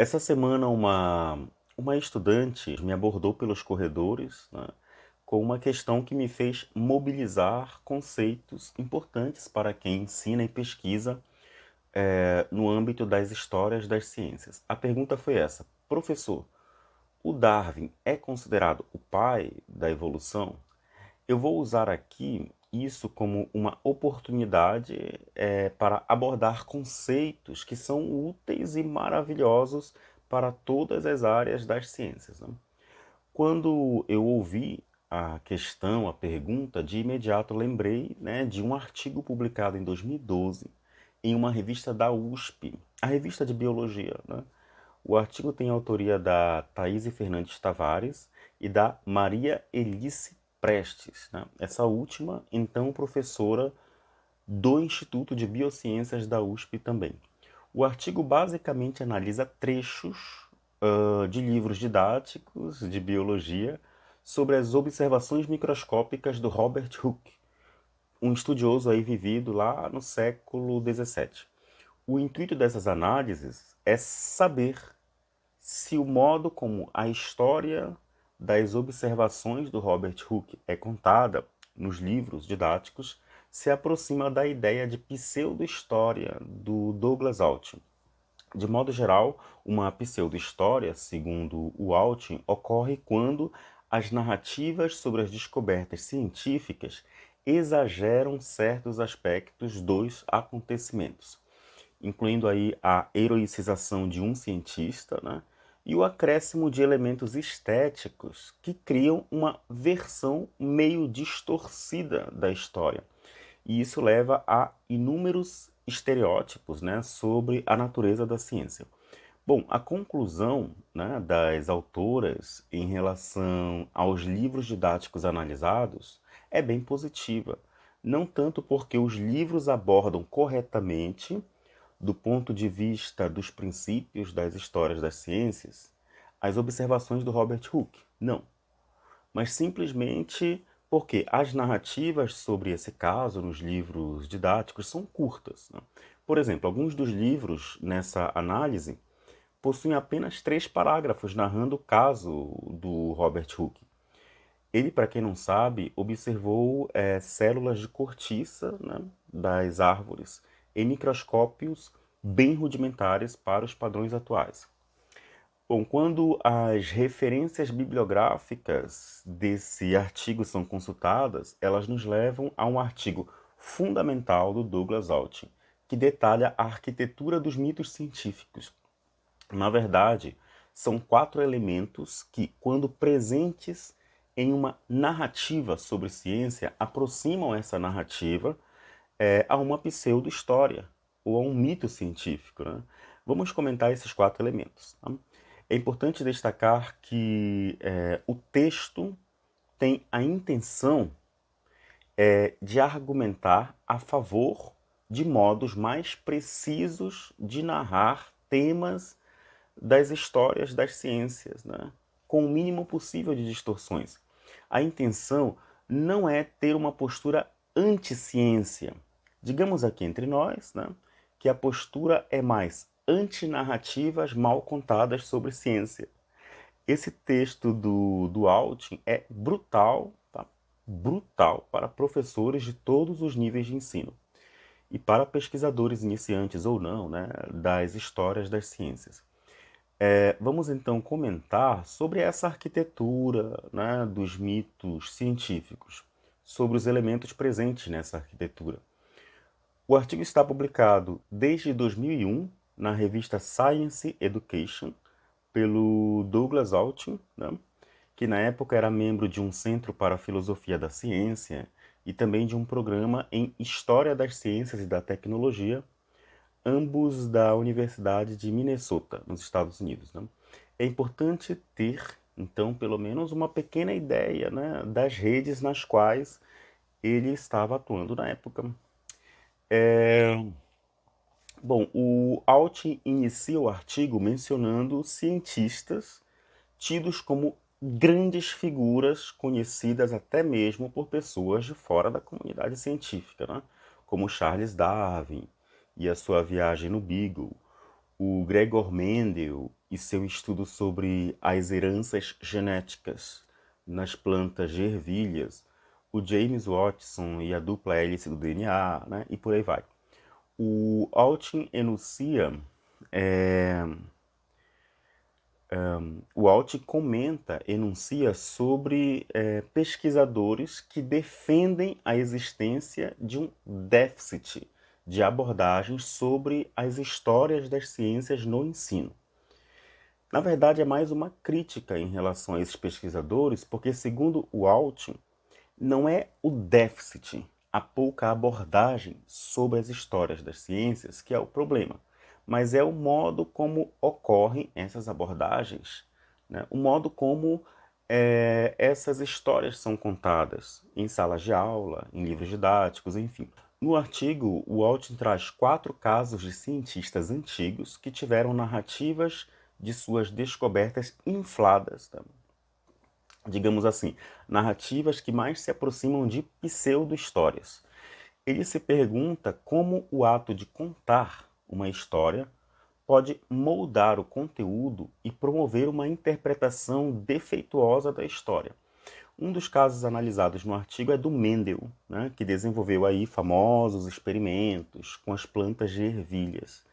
Essa semana uma estudante me abordou pelos corredores, né, com uma questão que me fez mobilizar conceitos importantes para quem ensina e pesquisa no âmbito das histórias das ciências. A pergunta foi essa: professor, o Darwin é considerado o pai da evolução? Eu vou usar aqui isso como uma oportunidade para abordar conceitos que são úteis e maravilhosos para todas as áreas das ciências, né? Quando eu ouvi a questão, a pergunta, de imediato lembrei, né, de um artigo publicado em 2012 em uma revista da USP, a revista de Biologia, né? O artigo tem autoria da Thaís Fernandes Tavares e da Maria Elice Prestes, né? Essa última, então, professora do Instituto de Biociências da USP também. O artigo basicamente analisa trechos de livros didáticos de biologia sobre as observações microscópicas do Robert Hooke, um estudioso aí vivido lá no século XVII. O intuito dessas análises é saber se o modo como a história das observações do Robert Hooke é contada nos livros didáticos se aproxima da ideia de pseudo-história do Douglas Altin. De modo geral, uma pseudo-história, segundo o Altin, ocorre quando as narrativas sobre as descobertas científicas exageram certos aspectos dos acontecimentos, incluindo aí a heroicização de um cientista, né, e o acréscimo de elementos estéticos que criam uma versão meio distorcida da história. E isso leva a inúmeros estereótipos, né, sobre a natureza da ciência. Bom, a conclusão, né, das autoras em relação aos livros didáticos analisados é bem positiva. Não tanto porque os livros abordam corretamente, do ponto de vista dos princípios das histórias das ciências, as observações do Robert Hooke. Não, mas simplesmente porque as narrativas sobre esse caso nos livros didáticos são curtas, né? Por exemplo, alguns dos livros nessa análise possuem apenas 3 parágrafos narrando o caso do Robert Hooke. Ele, para quem não sabe, observou células de cortiça, né, das árvores em microscópios bem rudimentares para os padrões atuais. Bom, quando as referências bibliográficas desse artigo são consultadas, elas nos levam a um artigo fundamental do Douglas Altin, que detalha a arquitetura dos mitos científicos. Na verdade, são 4 elementos que, quando presentes em uma narrativa sobre ciência, aproximam essa narrativa a uma pseudo-história ou a um mito científico, né? Vamos comentar esses 4 elementos, tá? É importante destacar que o texto tem a intenção de argumentar a favor de modos mais precisos de narrar temas das histórias das ciências, né, com o mínimo possível de distorções. A intenção não é ter uma postura anti-ciência. Digamos aqui entre nós, né, que a postura é mais anti-narrativas mal contadas sobre ciência. Esse texto do Altin é brutal, tá? Brutal para professores de todos os níveis de ensino e para pesquisadores iniciantes ou não, né, das histórias das ciências. Vamos então comentar sobre essa arquitetura, né, dos mitos científicos, sobre os elementos presentes nessa arquitetura. O artigo está publicado desde 2001 na revista Science Education pelo Douglas Altin, né, que na época era membro de um Centro para a Filosofia da Ciência e também de um programa em História das Ciências e da Tecnologia, ambos da Universidade de Minnesota, nos Estados Unidos, né? É importante ter, então, pelo menos uma pequena ideia, né, das redes nas quais ele estava atuando na época. Bom, o Alt inicia o artigo mencionando cientistas tidos como grandes figuras conhecidas até mesmo por pessoas de fora da comunidade científica, né? Como Charles Darwin e a sua viagem no Beagle, o Gregor Mendel e seu estudo sobre as heranças genéticas nas plantas de ervilhas, o James Watson e a dupla hélice do DNA, né? E por aí vai. O Altman enuncia, o Altman comenta, enuncia sobre pesquisadores que defendem a existência de um déficit de abordagens sobre as histórias das ciências no ensino. Na verdade, é mais uma crítica em relação a esses pesquisadores, porque, segundo o Altman, não é o déficit, a pouca abordagem sobre as histórias das ciências que é o problema, mas é o modo como ocorrem essas abordagens, né? O modo como essas histórias são contadas em salas de aula, em livros didáticos, enfim. No artigo, o Altman traz 4 casos de cientistas antigos que tiveram narrativas de suas descobertas infladas, tá? Digamos assim, narrativas que mais se aproximam de pseudo-histórias. Ele se pergunta como o ato de contar uma história pode moldar o conteúdo e promover uma interpretação defeituosa da história. Um dos casos analisados no artigo é do Mendel, né, que desenvolveu aí famosos experimentos com as plantas de ervilhas.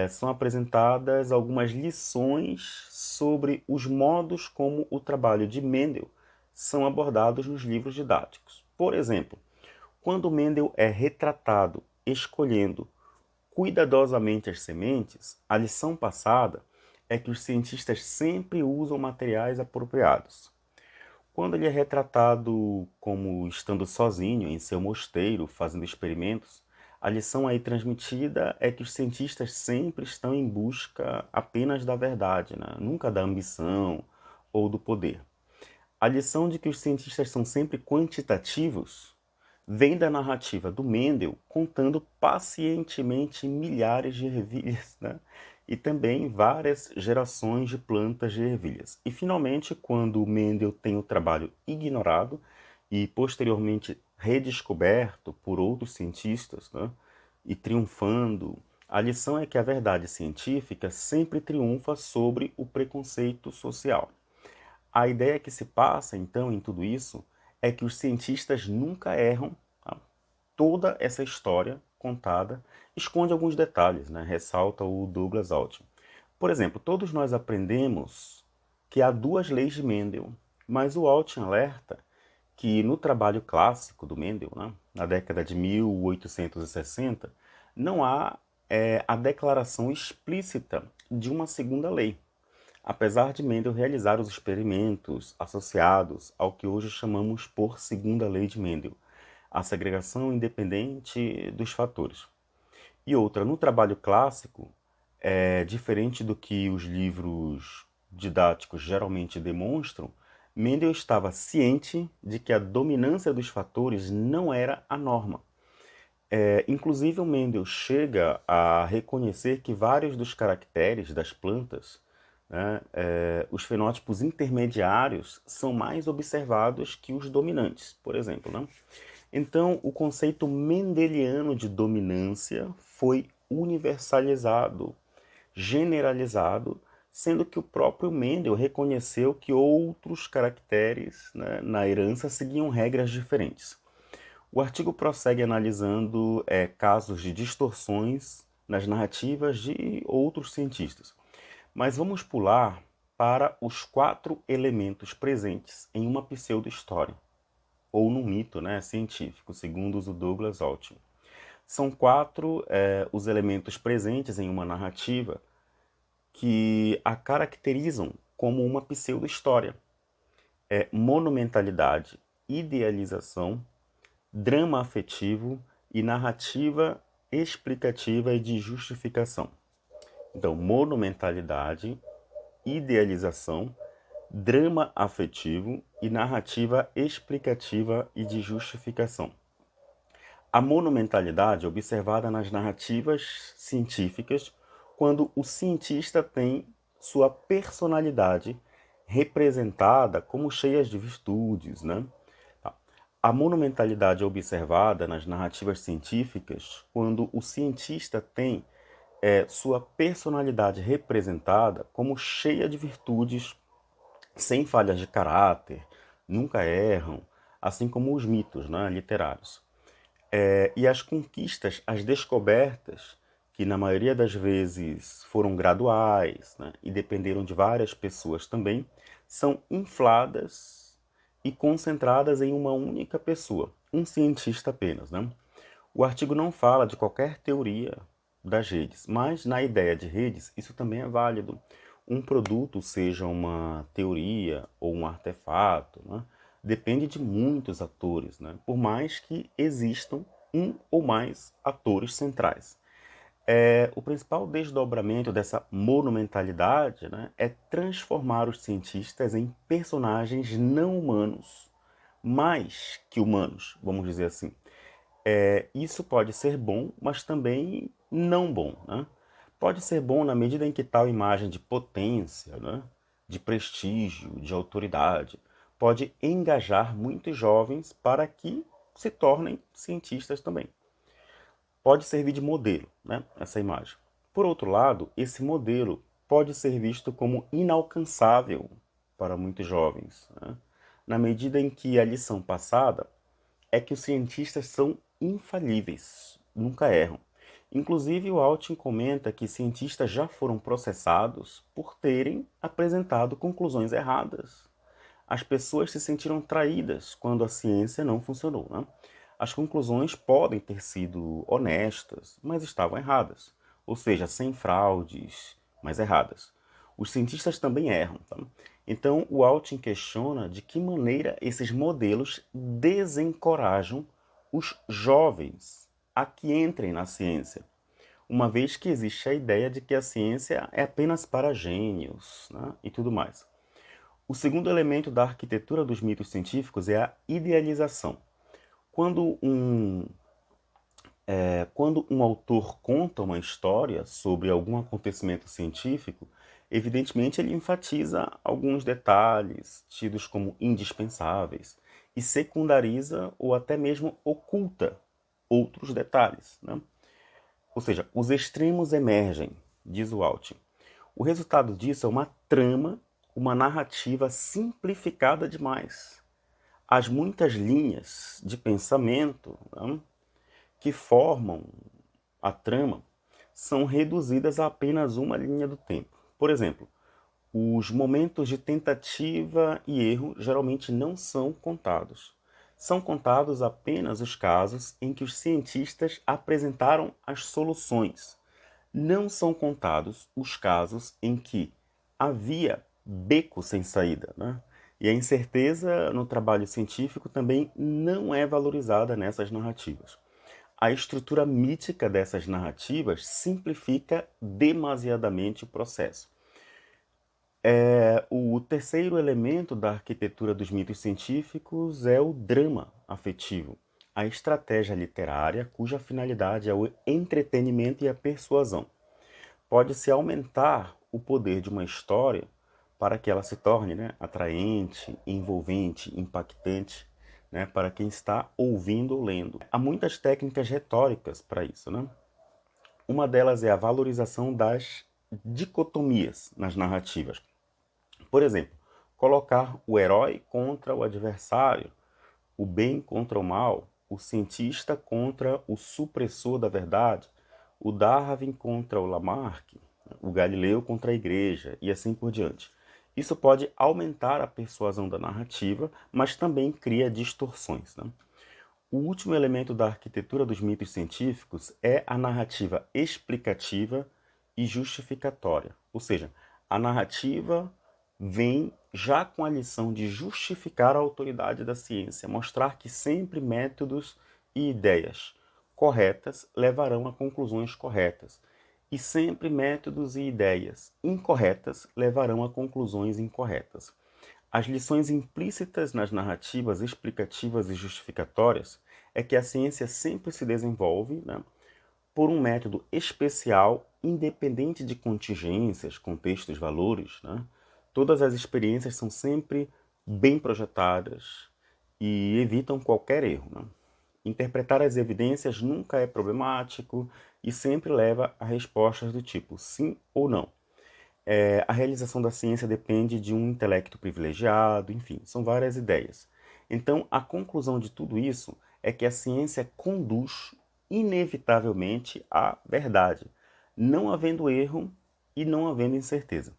São apresentadas algumas lições sobre os modos como o trabalho de Mendel são abordados nos livros didáticos. Por exemplo, quando Mendel é retratado escolhendo cuidadosamente as sementes, a lição passada é que os cientistas sempre usam materiais apropriados. Quando ele é retratado como estando sozinho em seu mosteiro, fazendo experimentos, a lição aí transmitida é que os cientistas sempre estão em busca apenas da verdade, né? Nunca da ambição ou do poder. A lição de que os cientistas são sempre quantitativos vem da narrativa do Mendel contando pacientemente milhares de ervilhas, né? E também várias gerações de plantas de ervilhas. E finalmente, quando Mendel tem o trabalho ignorado e posteriormente redescoberto por outros cientistas, né? E triunfando, a lição é que a verdade científica sempre triunfa sobre o preconceito social. A ideia que se passa, então, em tudo isso é que os cientistas nunca erram, tá? Toda essa história contada esconde alguns detalhes, né? Ressalta o Douglas Altman. Por exemplo, todos nós aprendemos que há 2 leis de Mendel, mas o Altman alerta que no trabalho clássico do Mendel, né, na década de 1860, não há a declaração explícita de uma segunda lei, apesar de Mendel realizar os experimentos associados ao que hoje chamamos por segunda lei de Mendel, a segregação independente dos fatores. E outra, no trabalho clássico, diferente do que os livros didáticos geralmente demonstram, Mendel estava ciente de que a dominância dos fatores não era a norma. Inclusive, o Mendel chega a reconhecer que vários dos caracteres das plantas, né, os fenótipos intermediários, são mais observados que os dominantes, por exemplo, né? Então, o conceito mendeliano de dominância foi universalizado, generalizado, sendo que o próprio Mendel reconheceu que outros caracteres, né, na herança seguiam regras diferentes. O artigo prossegue analisando casos de distorções nas narrativas de outros cientistas. Mas vamos pular para os 4 elementos presentes em uma pseudo-história, ou num mito, né, científico, segundo o Douglas Altman. São 4 os elementos presentes em uma narrativa que a caracterizam como uma pseudo-história. Monumentalidade, idealização, drama afetivo e narrativa explicativa e de justificação. Então, monumentalidade, idealização, drama afetivo e narrativa explicativa e de justificação. A monumentalidade é observada nas narrativas científicas quando o cientista tem sua personalidade representada como cheia de virtudes, né? A monumentalidade é observada nas narrativas científicas quando o cientista tem sua personalidade representada como cheia de virtudes, sem falhas de caráter, nunca erram, assim como os mitos, né, literários. E as conquistas, as descobertas, que na maioria das vezes foram graduais, né, e dependeram de várias pessoas também, são infladas e concentradas em uma única pessoa, um cientista apenas, né? O artigo não fala de qualquer teoria das redes, mas na ideia de redes isso também é válido. Um produto, seja uma teoria ou um artefato, né, depende de muitos atores, né, por mais que existam um ou mais atores centrais. O principal desdobramento dessa monumentalidade, né, é transformar os cientistas em personagens não humanos, mais que humanos, vamos dizer assim. Isso pode ser bom, mas também não bom, né? Pode ser bom na medida em que tal imagem de potência, né, de prestígio, de autoridade, pode engajar muitos jovens para que se tornem cientistas também. Pode servir de modelo, né, essa imagem. Por outro lado, esse modelo pode ser visto como inalcançável para muitos jovens, né, na medida em que a lição passada é que os cientistas são infalíveis, nunca erram. Inclusive, o Altin comenta que cientistas já foram processados por terem apresentado conclusões erradas. As pessoas se sentiram traídas quando a ciência não funcionou, né? As conclusões podem ter sido honestas, mas estavam erradas. Ou seja, sem fraudes, mas erradas. Os cientistas também erram, tá? Então, o Altin questiona de que maneira esses modelos desencorajam os jovens a que entrem na ciência, uma vez que existe a ideia de que a ciência é apenas para gênios, né, e tudo mais. O segundo elemento da arquitetura dos mitos científicos é a idealização. Quando um, quando um autor conta uma história sobre algum acontecimento científico, evidentemente ele enfatiza alguns detalhes tidos como indispensáveis e secundariza ou até mesmo oculta outros detalhes, né? Ou seja, os extremos emergem, diz o Alt. O resultado disso é uma trama, uma narrativa simplificada demais. As muitas linhas de pensamento, né, que formam a trama são reduzidas a apenas uma linha do tempo. Por exemplo, os momentos de tentativa e erro geralmente não são contados. São contados apenas os casos em que os cientistas apresentaram as soluções. Não são contados os casos em que havia beco sem saída, né? E a incerteza no trabalho científico também não é valorizada nessas narrativas. A estrutura mítica dessas narrativas simplifica demasiadamente o processo. O terceiro elemento da arquitetura dos mitos científicos é o drama afetivo, a estratégia literária cuja finalidade é o entretenimento e a persuasão. Pode-se aumentar o poder de uma história para que ela se torne, né, atraente, envolvente, impactante, né, para quem está ouvindo ou lendo. Há muitas técnicas retóricas para isso, né? Uma delas é a valorização das dicotomias nas narrativas. Por exemplo, colocar o herói contra o adversário, o bem contra o mal, o cientista contra o supressor da verdade, o Darwin contra o Lamarck, o Galileu contra a igreja e assim por diante. Isso pode aumentar a persuasão da narrativa, mas também cria distorções, né? O último elemento da arquitetura dos mitos científicos é a narrativa explicativa e justificatória. Ou seja, a narrativa vem já com a lição de justificar a autoridade da ciência, mostrar que sempre métodos e ideias corretas levarão a conclusões corretas, e sempre métodos e ideias incorretas levarão a conclusões incorretas. As lições implícitas nas narrativas explicativas e justificatórias é que a ciência sempre se desenvolve, né, por um método especial, independente de contingências, contextos, valores, né? Todas as experiências são sempre bem projetadas e evitam qualquer erro, né? Interpretar as evidências nunca é problemático e sempre leva a respostas do tipo sim ou não. A realização da ciência depende de um intelecto privilegiado, enfim, são várias ideias. Então, a conclusão de tudo isso é que a ciência conduz inevitavelmente à verdade, não havendo erro e não havendo incerteza.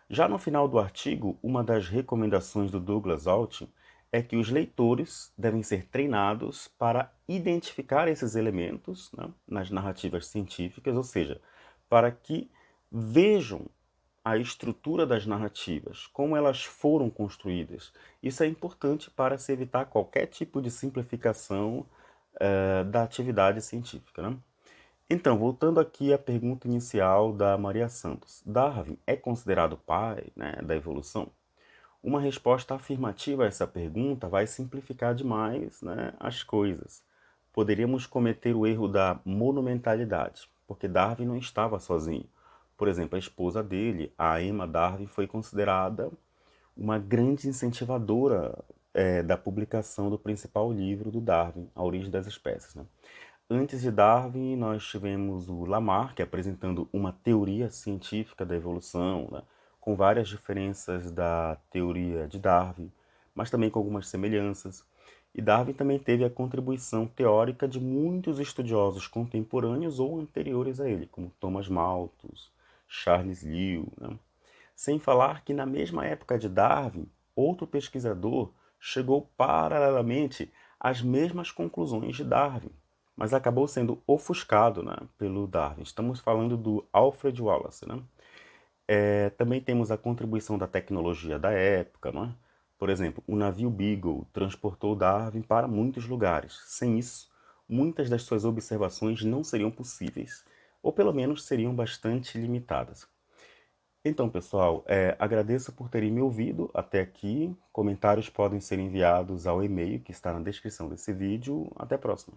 Já no final do artigo, uma das recomendações do Douglas Alt é que os leitores devem ser treinados para identificar esses elementos, né, nas narrativas científicas, ou seja, para que vejam a estrutura das narrativas, como elas foram construídas. Isso é importante para se evitar qualquer tipo de simplificação da atividade científica, né? Então, voltando aqui à pergunta inicial da Maria Santos, Darwin é considerado pai, né, da evolução? Uma resposta afirmativa a essa pergunta vai simplificar demais, né, as coisas. Poderíamos cometer o erro da monumentalidade, porque Darwin não estava sozinho. Por exemplo, a esposa dele, a Emma Darwin, foi considerada uma grande incentivadora da publicação do principal livro do Darwin, A Origem das Espécies, né? Antes de Darwin, nós tivemos o Lamarck apresentando uma teoria científica da evolução, né, com várias diferenças da teoria de Darwin, mas também com algumas semelhanças. E Darwin também teve a contribuição teórica de muitos estudiosos contemporâneos ou anteriores a ele, como Thomas Malthus, Charles Lyell, né? Sem falar que na mesma época de Darwin, outro pesquisador chegou paralelamente às mesmas conclusões de Darwin, mas acabou sendo ofuscado, né, pelo Darwin. Estamos falando do Alfred Wallace, né? Também temos a contribuição da tecnologia da época, né? Por exemplo, o navio Beagle transportou Darwin para muitos lugares. Sem isso, muitas das suas observações não seriam possíveis, ou pelo menos seriam bastante limitadas. Então, pessoal, agradeço por terem me ouvido até aqui. Comentários podem ser enviados ao e-mail que está na descrição desse vídeo. Até a próxima.